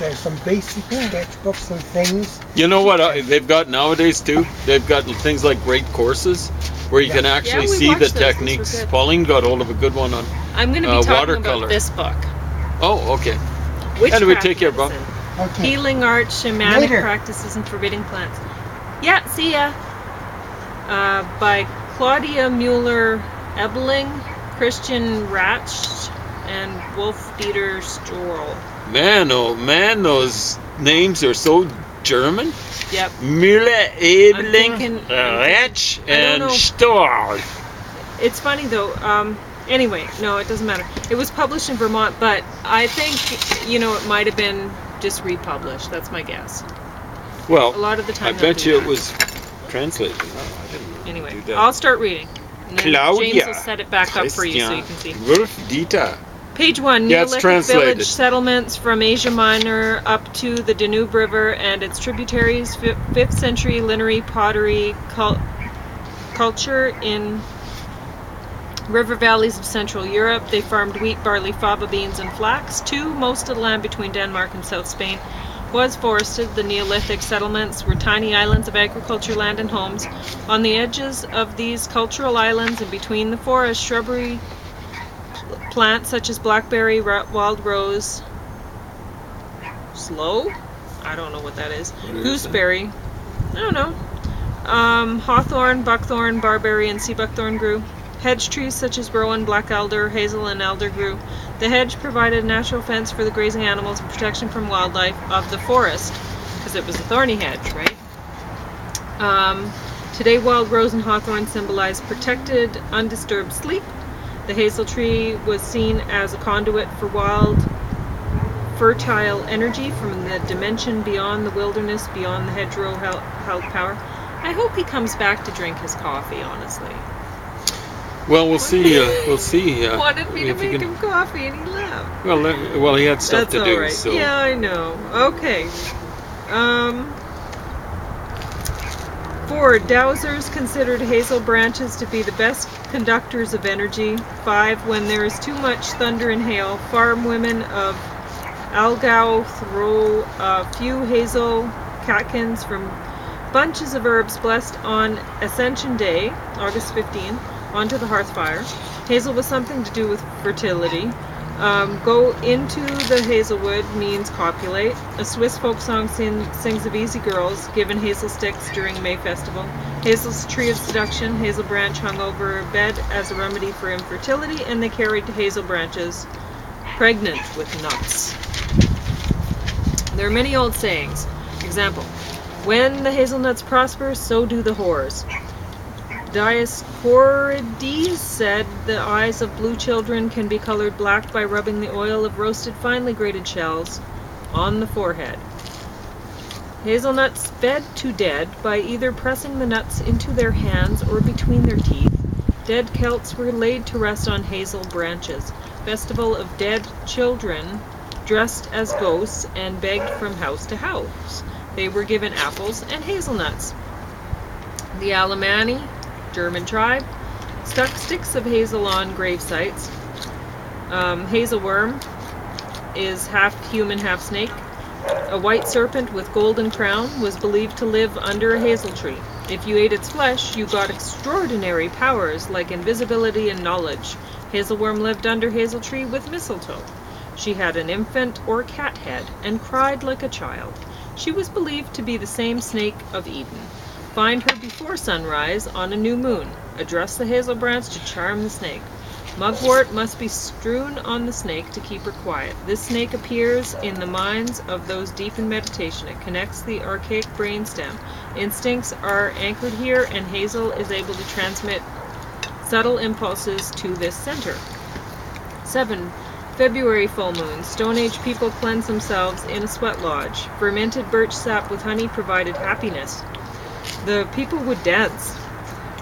There's some basic sketchbooks and things. You know what they've got nowadays too? They've got things like great courses where you can actually we see watched the those. Those were techniques. good. Pauline got hold of a good one on I'm going to be talking watercolor. about this book. Oh, okay. Witchcraft Anyway, take care, Bob. Medicine. Okay. Healing art, shamanic Later. practices, and forbidding plants. Yeah, see ya. By Claudia Mueller-Ebeling, Christian Ratsch, and Wolf-Dieter Storl. Man, oh man, those names are so German. Yep. Müller, Ebeling, thinking- Ratsch, I don't and know. Storl. It's funny though. Anyway, no, it doesn't matter. It was published in Vermont, but I think, it might have been just republished. That's my guess. Well, A lot of the time I they'll bet do you that. it was translated. No, I didn't Anyway, do that. I'll start reading. And then Claudia, James will set it back up for you so you can see. Wolf-Dieter. Page 1, Yeah, it's Neolithic translated. village settlements from Asia Minor up to the Danube River and its tributaries, 5th century lineary pottery culture in river valleys of Central Europe. They farmed wheat, barley, fava beans, and flax. 2, most of the land between Denmark and South Spain was forested. The Neolithic settlements were tiny islands of agriculture land and homes. On the edges of these cultural islands and between the forest, shrubbery plants such as blackberry, wild rose, sloe? I don't know what that is. Gooseberry. I don't know. Hawthorn, buckthorn, barberry, and sea buckthorn grew. Hedge trees such as rowan, black elder, hazel, and elder grew. The hedge provided a natural fence for the grazing animals and protection from wildlife of the forest, because it was a thorny hedge, right? Today, wild rose and hawthorn symbolize protected, undisturbed sleep. The hazel tree was seen as a conduit for wild, fertile energy from the dimension beyond the wilderness, beyond the hedgerow held power. I hope he comes back to drink his coffee, honestly. Well, we'll see. We'll see. He wanted me to if he make can- him coffee and he left. Well, he had stuff That's to do. all right. So. Yeah, I know. Okay. 4, dowsers considered hazel branches to be the best conductors of energy. 5, when there is too much thunder and hail, farm women of Algau throw a few hazel catkins from bunches of herbs blessed on Ascension Day, August 15, onto the hearth fire. Hazel was something to do with fertility. Go into the hazelwood means copulate. A Swiss folk song sings of easy girls given hazel sticks during May festival. Hazel's tree of seduction, hazel branch hung over a bed as a remedy for infertility, and they carried hazel branches pregnant with nuts. There are many old sayings. Example, when the hazelnuts prosper, so do the whores. Dioscorides said the eyes of blue children can be colored black by rubbing the oil of roasted finely grated shells on the forehead. Hazelnuts fed to dead by either pressing the nuts into their hands or between their teeth. Dead Celts were laid to rest on hazel branches. Festival of dead children dressed as ghosts and begged from house to house. They were given apples and hazelnuts. The Alemanni, German tribe, stuck sticks of hazel on grave sites. Hazelworm is half human, half snake. A white serpent with golden crown was believed to live under a hazel tree. If you ate its flesh, you got extraordinary powers like invisibility and knowledge. Hazelworm lived under hazel tree with mistletoe. She had an infant or cat head and cried like a child. She was believed to be the same snake of Eden. Find her before sunrise on a new moon. Address the hazel branch to charm the snake. Mugwort must be strewn on the snake to keep her quiet. This snake appears in the minds of those deep in meditation. It connects the archaic brainstem. Instincts are anchored here, and hazel is able to transmit subtle impulses to this center. 7. February full moon. Stone Age people cleanse themselves in a sweat lodge. Fermented birch sap with honey provided happiness. The people would dance.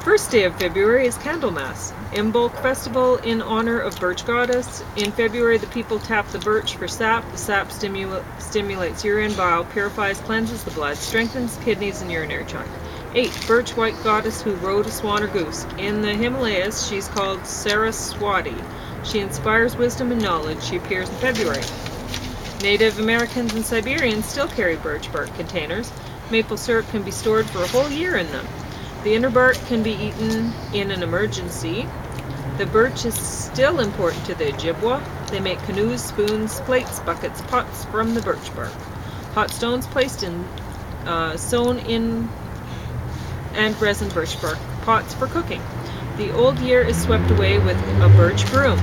First day of February is Candlemas, Imbolc festival in honor of birch goddess. In February, the people tap the birch for sap. The sap stimulates urine, bile, purifies, cleanses the blood, strengthens kidneys and urinary tract. 8. Birch white goddess who rode a swan or goose. In the Himalayas, she's called Saraswati. She inspires wisdom and knowledge. She appears in February. Native Americans and Siberians still carry birch bark containers. Maple syrup can be stored for a whole year in them. The inner bark can be eaten in an emergency. The birch is still important to the Ojibwa. They make canoes, spoons, plates, buckets, pots from the birch bark. Hot stones placed in, sewn in, and resin birch bark pots for cooking. The old year is swept away with a birch broom.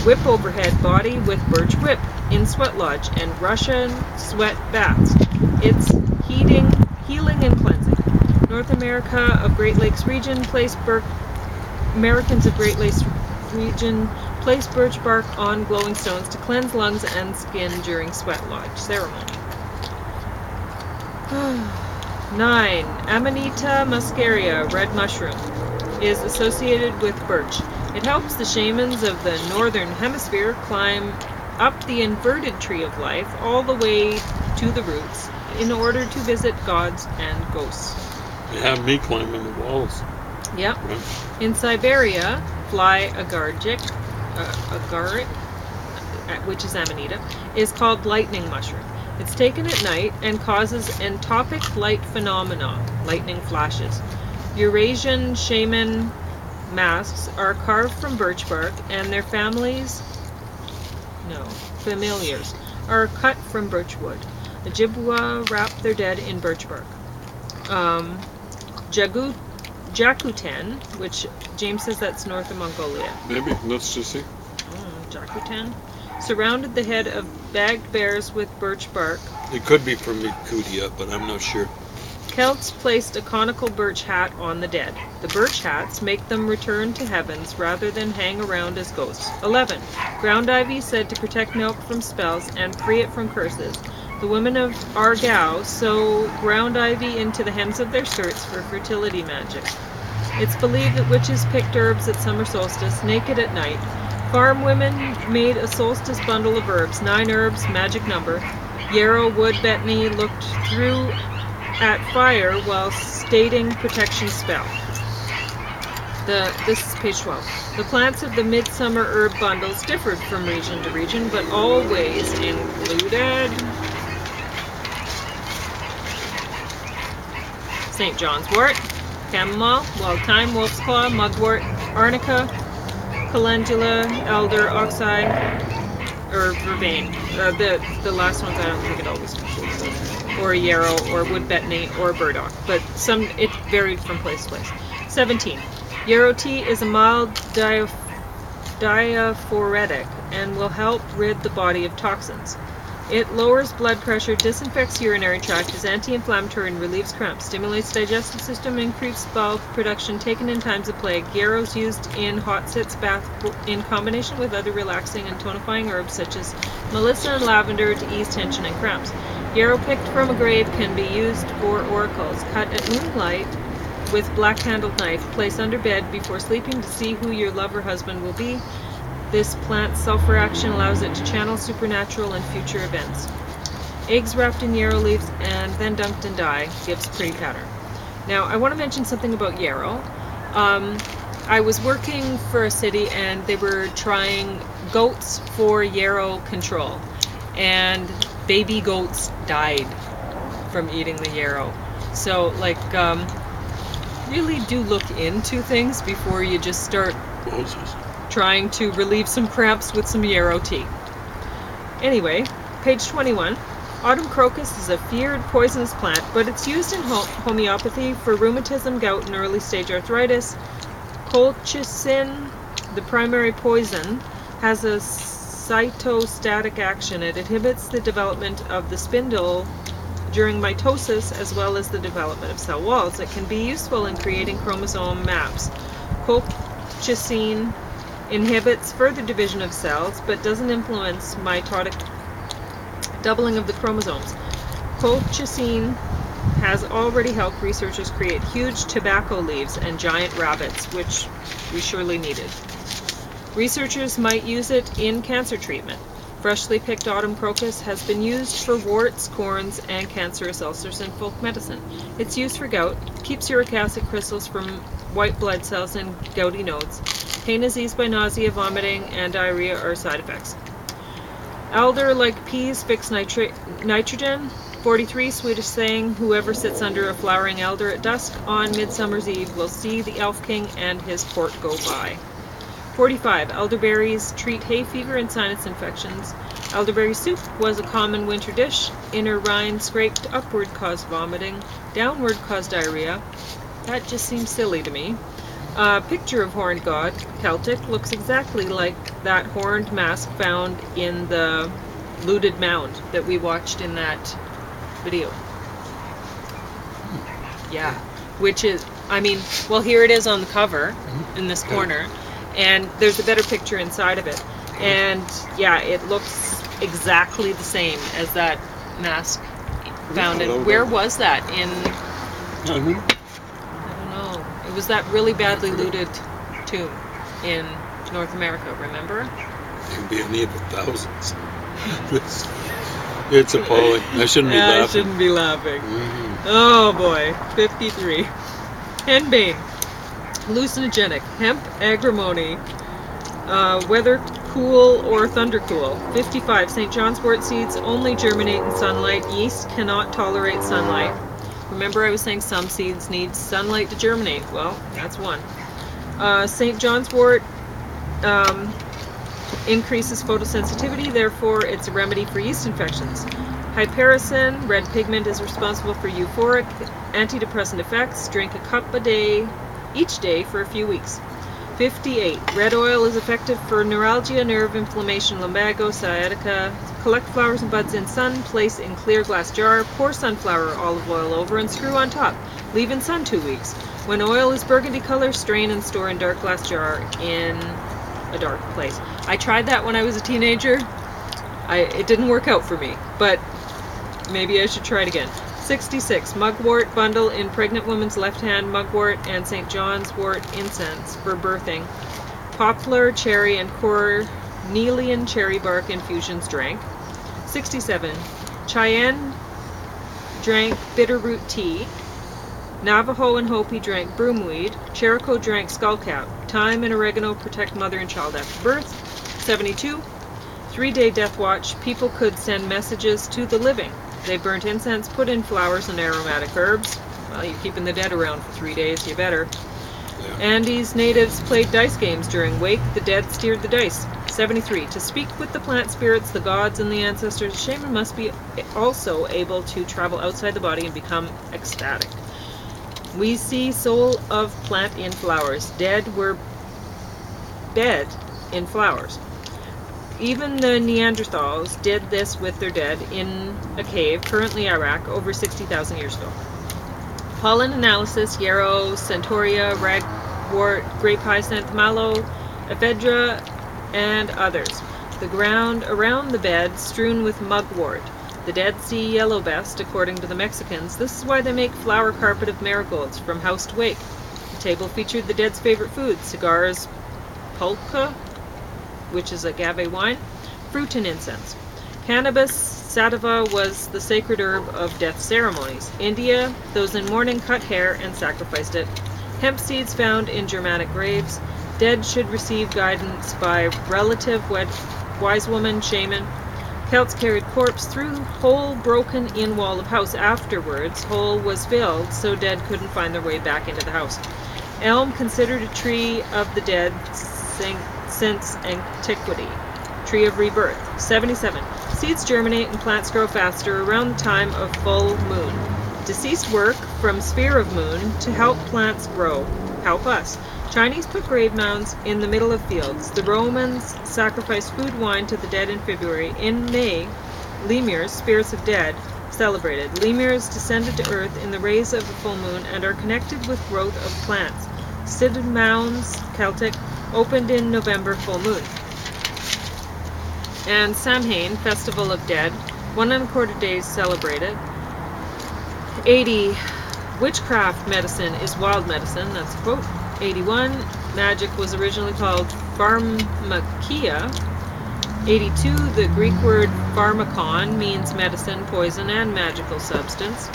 Whip overhead body with birch whip in sweat lodge and Russian sweat baths. It's healing and cleansing. North America of Great Lakes region Americans of Great Lakes region place birch bark on glowing stones to cleanse lungs and skin during sweat lodge ceremony. 9. Amanita muscaria, red mushroom, is associated with birch. It helps the shamans of the northern hemisphere climb up the inverted tree of life all the way to the roots in order to visit gods and ghosts. They have me climbing the walls. Yep. Right. In Siberia, fly agaric, which is amanita, is called lightning mushroom. It's taken at night and causes entopic light phenomena, lightning flashes. Eurasian shaman masks are carved from birch bark, and their familiars are cut from birch wood. The Ojibwa wrap their dead in birch bark. Jakuten, which James says that's north of Mongolia. Maybe. Let's just see. Jakuten. Surrounded the head of bagged bears with birch bark. It could be from Yakutia, but I'm not sure. Celts placed a conical birch hat on the dead. The birch hats make them return to heavens rather than hang around as ghosts. 11. Ground ivy said to protect milk from spells and free it from curses. The women of Argao sew ground ivy into the hems of their skirts for fertility magic. It's believed that witches picked herbs at summer solstice, naked at night. Farm women made a solstice bundle of herbs, 9 herbs, magic number. Yarrow, wood, betony looked through at fire while stating protection spell. This is page 12. The plants of the midsummer herb bundles differed from region to region, but always included St. John's wort, chamomile, wild thyme, wolf's claw, mugwort, arnica, calendula, elder, oxeye, or vervain. The last ones I don't think it always includes those. Or yarrow, or wood betony, or burdock. But it varied from place to place. 17. Yarrow tea is a mild diaphoretic and will help rid the body of toxins. It lowers blood pressure, disinfects urinary tract, is anti-inflammatory, and relieves cramps. Stimulates digestive system, increases bowel production. Taken in times of plague. Yarrow's used in hot sitz bath in combination with other relaxing and tonifying herbs such as melissa and lavender to ease tension and cramps. Yarrow picked from a grave can be used for oracles. Cut at moonlight with black-handled knife. Place under bed before sleeping to see who your lover husband will be. This plant's sulfur action allows it to channel supernatural and future events. Eggs wrapped in yarrow leaves and then dunked in dye gives a pretty pattern. Now, I want to mention something about yarrow. I was working for a city and they were trying goats for yarrow control. And baby goats died from eating the yarrow. So, really do look into things before you just start trying to relieve some cramps with some yarrow tea. Anyway, page 21. Autumn crocus is a feared poisonous plant, but it's used in homeopathy for rheumatism, gout, and early stage arthritis. Colchicine, the primary poison, has a cytostatic action. It inhibits the development of the spindle during mitosis as well as the development of cell walls. It can be useful in creating chromosome maps. Colchicine inhibits further division of cells, but doesn't influence mitotic doubling of the chromosomes. Colchicine has already helped researchers create huge tobacco leaves and giant rabbits, which we surely needed. Researchers might use it in cancer treatment. Freshly picked autumn crocus has been used for warts, corns, and cancerous ulcers in folk medicine. It's used for gout, keeps uric acid crystals from white blood cells and gouty nodes. Pain is eased by nausea, vomiting, and diarrhea are side effects. Elder like peas fix nitrogen. 43, Swedish saying, whoever sits under a flowering elder at dusk on Midsummer's Eve will see the Elf King and his court go by. 45, elderberries treat hay fever and sinus infections. Elderberry soup was a common winter dish. Inner rind scraped upward caused vomiting. Downward caused diarrhea. That just seems silly to me. Picture of horned god, Celtic, looks exactly like that horned mask found in the looted mound that we watched in that video. Yeah, which is, I mean, well, here it is on the cover in this corner, and there's a better picture inside of it. And yeah, it looks exactly the same as that mask found in. Where was that? In, I don't know. It was that really badly looted tomb in North America, remember? It could be any of the thousands. It's appalling. I shouldn't be laughing. I shouldn't be laughing. Oh boy. 53. Henbane. Hallucinogenic. Hemp agrimony. Weather cool or thundercool. 55. St. John's wort seeds only germinate in sunlight. Yeast cannot tolerate sunlight. Remember I was saying some seeds need sunlight to germinate. Well, that's one. St. John's wort increases photosensitivity, therefore it's a remedy for yeast infections. Hypericin, red pigment, is responsible for euphoric antidepressant effects. Drink a cup a day, each day for a few weeks. 58. Red oil is effective for neuralgia, nerve inflammation, lumbago, sciatica. Collect flowers and buds in sun, place in clear glass jar, pour sunflower olive oil over and screw on top. Leave in sun 2 weeks. When oil is burgundy color, strain and store in dark glass jar in a dark place. I tried that when I was a teenager. It didn't work out for me, but maybe I should try it again. 66. Mugwort bundle in pregnant woman's left hand, mugwort and St. John's wort incense for birthing. Poplar, cherry, and cornelian cherry bark infusions drank. 67. Cheyenne drank bitterroot tea. Navajo and Hopi drank broomweed. Cherokee drank skullcap. Thyme and oregano protect mother and child after birth. 72. 3-day death watch. People could send messages to the living. They burnt incense, put in flowers and aromatic herbs. Well, you're keeping the dead around for 3 days, you better. Yeah. Andes natives played dice games during wake. The dead steered the dice. 73. To speak with the plant spirits, the gods, and the ancestors, a shaman must be also able to travel outside the body and become ecstatic. We see soul of plant in flowers. Dead were dead in flowers. Even the Neanderthals did this with their dead in a cave, currently Iraq, over 60,000 years ago. Pollen analysis, yarrow, centaurea, ragwort, grape hyacinth, mallow, ephedra, and others. The ground around the bed strewn with mugwort. The Dead Sea yellow best, according to the Mexicans. This is why they make flower carpet of marigolds from house to wake. The table featured the dead's favorite foods: cigars, pulca, which is agave wine, fruit, and incense. Cannabis sativa was the sacred herb of death ceremonies. India, those in mourning cut hair and sacrificed it. Hemp seeds found in Germanic graves. Dead should receive guidance by relative, wise woman, shaman. Celts carried corpse through hole broken in wall of house. Afterwards, hole was filled so dead couldn't find their way back into the house. Elm considered a tree of the dead since antiquity. Tree of rebirth. 77. Seeds germinate and plants grow faster around the time of full moon. Deceased work from sphere of moon to help plants grow. Help us. Chinese put grave mounds in the middle of fields. The Romans sacrificed food wine to the dead in February. In May, lemurs, spirits of dead, celebrated. Lemurs descended to earth in the rays of the full moon and are connected with growth of plants. Sided mounds, Celtic, opened in November full moon. And Samhain, Festival of Dead, 1 1/4 days celebrated. 80. Witchcraft medicine is wild medicine, that's a quote. 81. Magic was originally called pharmakia. 82. The Greek word pharmakon means medicine, poison, and magical substance.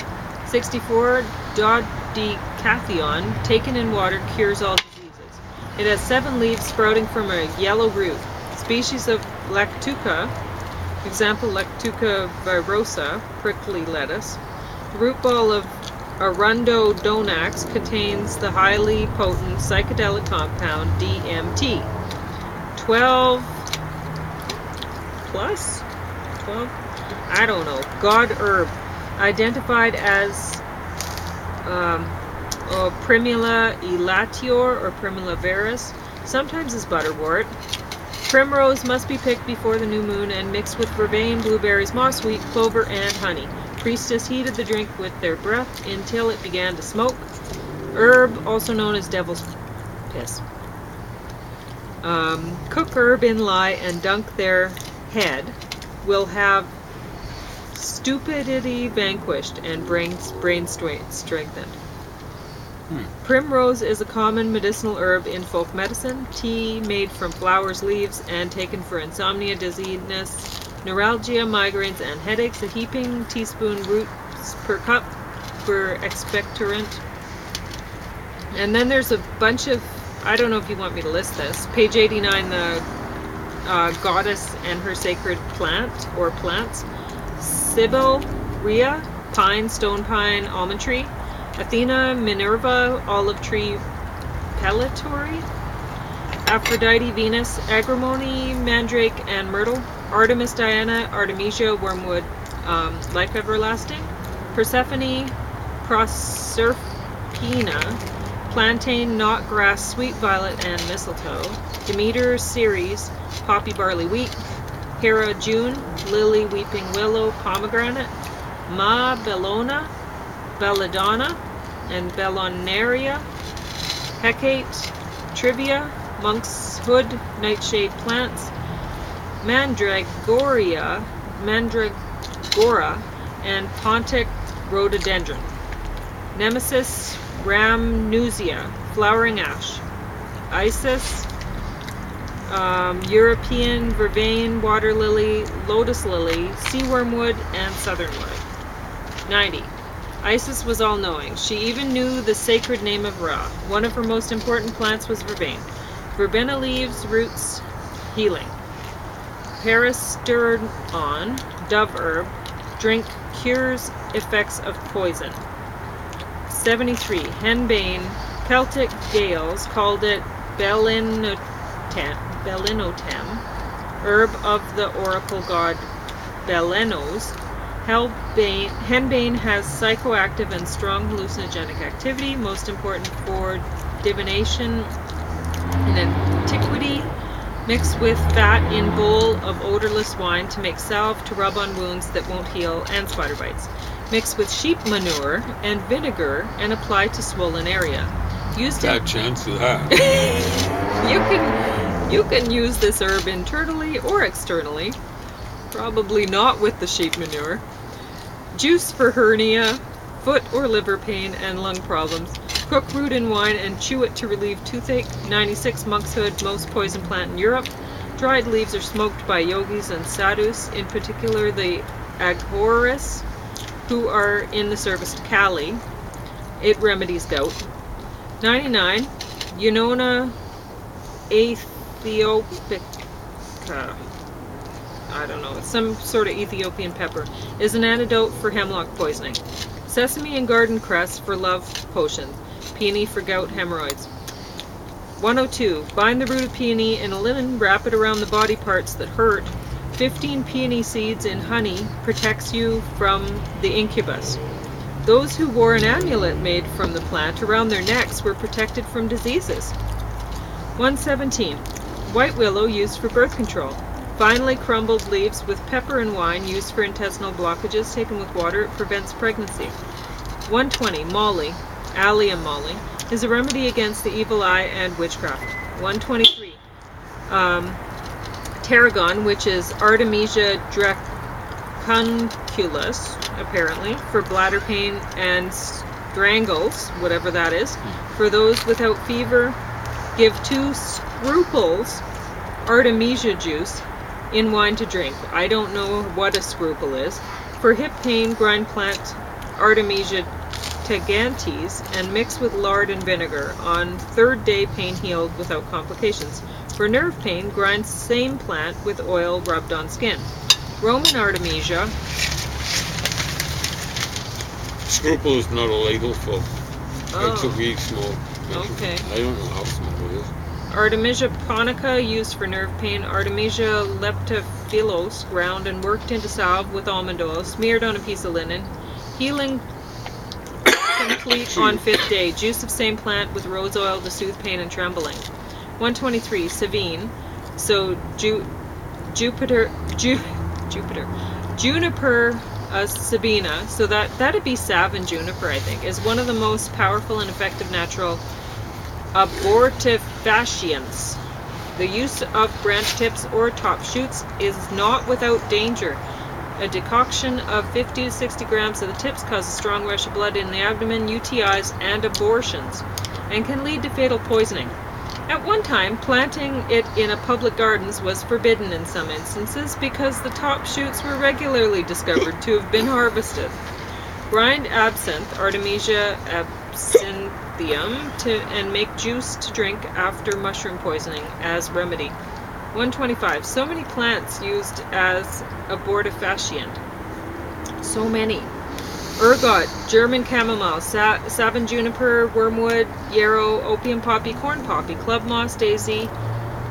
64. Dodecatheon, taken in water, cures all diseases. It has 7 leaves sprouting from a yellow root. Species of Lactuca Example, Lectuca virosa, prickly lettuce. The root ball of Arundodonax contains the highly potent psychedelic compound DMT. 12 plus? 12? I don't know. God herb. Identified as Primula elatior or Primula veris, sometimes as butterwort. Primrose must be picked before the new moon and mixed with vervain, blueberries, mosswheat, clover, and honey. Priestess heated the drink with their breath until it began to smoke. Herb, also known as devil's piss. Cook herb in lye and dunk their head. Will have stupidity vanquished and brain strengthened. Primrose is a common medicinal herb in folk medicine. Tea made from flowers, leaves, and taken for insomnia, dizziness, neuralgia, migraines, and headaches. A heaping teaspoon roots per cup for expectorant. And then there's a bunch of, I don't know if you want me to list this. Page 89, the goddess and her sacred plant or plants. Sibyl, Rhea, pine, stone pine, almond tree. Athena, Minerva, olive tree, pellitory. Aphrodite, Venus, agrimony, mandrake, and myrtle. Artemis, Diana, Artemisia, wormwood, life everlasting. Persephone, Proserpina, plantain, knot grass, sweet violet, and mistletoe. Demeter, Ceres, poppy, barley, wheat. Hera, June, lily, weeping willow, pomegranate. Ma, Bellona, belladonna, and bellonaria. Hecate, trivia, monkshood, nightshade plants. Mandragora, and pontic rhododendron. Nemesis, rhamnusia, flowering ash. Isis, European vervain, water lily, lotus lily, sea wormwood, and southernwood. 90. Isis was all-knowing. She even knew the sacred name of Ra. One of her most important plants was vervain. Verbena leaves, roots, healing. Peristeron, dove herb, drink, cures effects of poison. 73. Henbane, Celtic Gaels called it Belinotem, herb of the oracle god Belenos. Henbane has psychoactive and strong hallucinogenic activity, most important for divination in antiquity. Mixed with fat in bowl of odorless wine to make salve to rub on wounds that won't heal and spider bites. Mixed with sheep manure and vinegar and apply to swollen area. Bad chance of that. You can use this herb internally or externally. Probably not with the sheep manure. Juice for hernia, foot or liver pain, and lung problems. Cook root in wine and chew it to relieve toothache. 96. Monkshood, most poison plant in Europe. Dried leaves are smoked by yogis and sadhus, in particular the Aghoras, who are in the service of Kali. It remedies gout. 99. Unona aethiopica. I don't know, it's some sort of Ethiopian pepper, is an antidote for hemlock poisoning. Sesame and garden cress for love potions. Peony for gout, hemorrhoids. 102. Bind the root of peony in a linen, wrap it around the body parts that hurt. 15 peony seeds in honey protects you from the incubus. Those who wore an amulet made from the plant around their necks were protected from diseases. 117. White willow used for birth control. Finely crumbled leaves with pepper and wine used for intestinal blockages. Taken with water, it prevents pregnancy. 120. Molly, allium molly, is a remedy against the evil eye and witchcraft. 123. Tarragon, which is Artemisia dracunculus, apparently, for bladder pain and strangles, whatever that is. For those without fever, give 2 scruples Artemisia juice in wine to drink. I don't know what a scruple is. For hip pain, grind plant Artemisia tegantes and mix with lard and vinegar. On 3rd day, pain healed without complications. For nerve pain, grind same plant with oil rubbed on skin. Roman Artemisia. Scruple is not a ladle full. It's a Oh, wee small. okay. I don't know how small it is. Artemisia ponica, used for nerve pain. Artemisia leptophilos, ground and worked into salve with almond oil, smeared on a piece of linen. Healing complete on 5th day. Juice of same plant with rose oil to soothe pain and trembling. 123. Savine. So Juniper sabina. So that'd be Sav and Juniper, I think, is one of the most powerful and effective natural abortifacients. The use of branch tips or top shoots is not without danger. A decoction of 50 to 60 grams of the tips causes strong rush of blood in the abdomen, UTIs, and abortions, and can lead to fatal poisoning. At one time, planting it in a public gardens was forbidden in some instances because the top shoots were regularly discovered to have been harvested. Grind absinthe, Artemisia absinthium, and make juice to drink after mushroom poisoning as remedy. 125. So many plants used as abortifacient. So many. Ergot, German chamomile, savin juniper, wormwood, yarrow, opium poppy, corn poppy, club moss, daisy,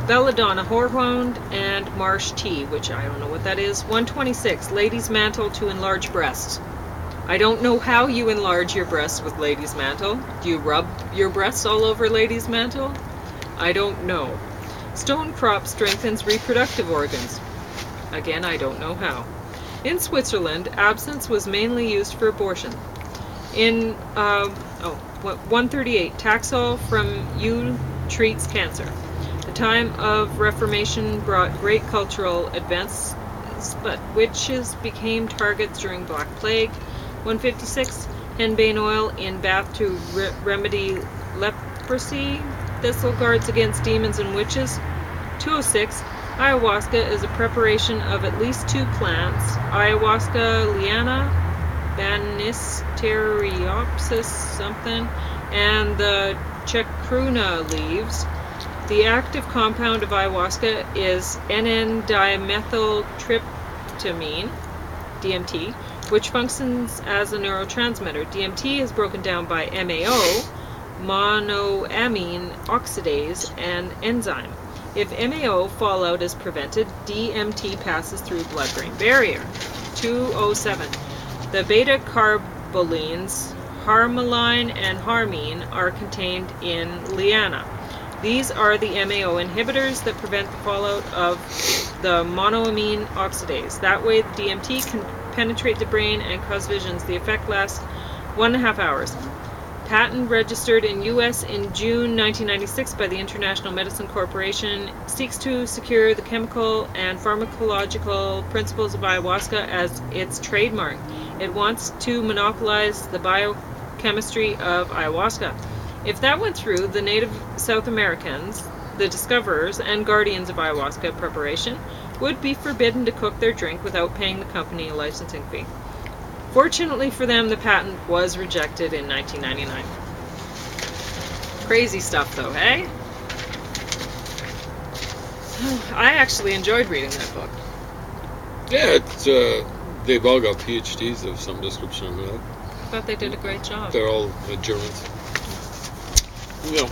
belladonna, horehound, and marsh tea, which I don't know what that is. 126. Lady's mantle to enlarge breasts. I don't know how you enlarge your breasts with lady's mantle. Do you rub your breasts all over lady's mantle? I don't know. Stone crop strengthens reproductive organs. Again, I don't know how. In Switzerland, absinthe was mainly used for abortion. In 138, Taxol from yew treats cancer. The time of Reformation brought great cultural advances, but witches became targets during Black Plague. 156, henbane oil in bath to remedy leprosy. Thistle guards against demons and witches. 206, ayahuasca is a preparation of at least 2 plants, ayahuasca liana, Banisteriopsis something, and the chacruna leaves. The active compound of ayahuasca is N,N-dimethyltryptamine, DMT, which functions as a neurotransmitter. DMT is broken down by MAO, monoamine oxidase, and enzyme. If MAO fallout is prevented, DMT passes through blood-brain barrier. 207. The beta-carbolines, harmaline and harmine, are contained in liana. These are the MAO inhibitors that prevent the fallout of the monoamine oxidase. That way, the DMT can penetrate the brain and cause visions. The effect lasts 1.5 hours. Patent registered in U.S. in June 1996 by the International Medicine Corporation, seeks to secure the chemical and pharmacological principles of ayahuasca as its trademark. It wants to monopolize the biochemistry of ayahuasca. If that went through, the native South Americans, the discoverers and guardians of ayahuasca preparation, would be forbidden to cook their drink without paying the company a licensing fee. Fortunately for them, the patent was rejected in 1999. Crazy stuff, though, eh? I actually enjoyed reading that book. Yeah, it's they've all got PhDs of some description of that. I thought they did a great job. They're all Germans. Yeah.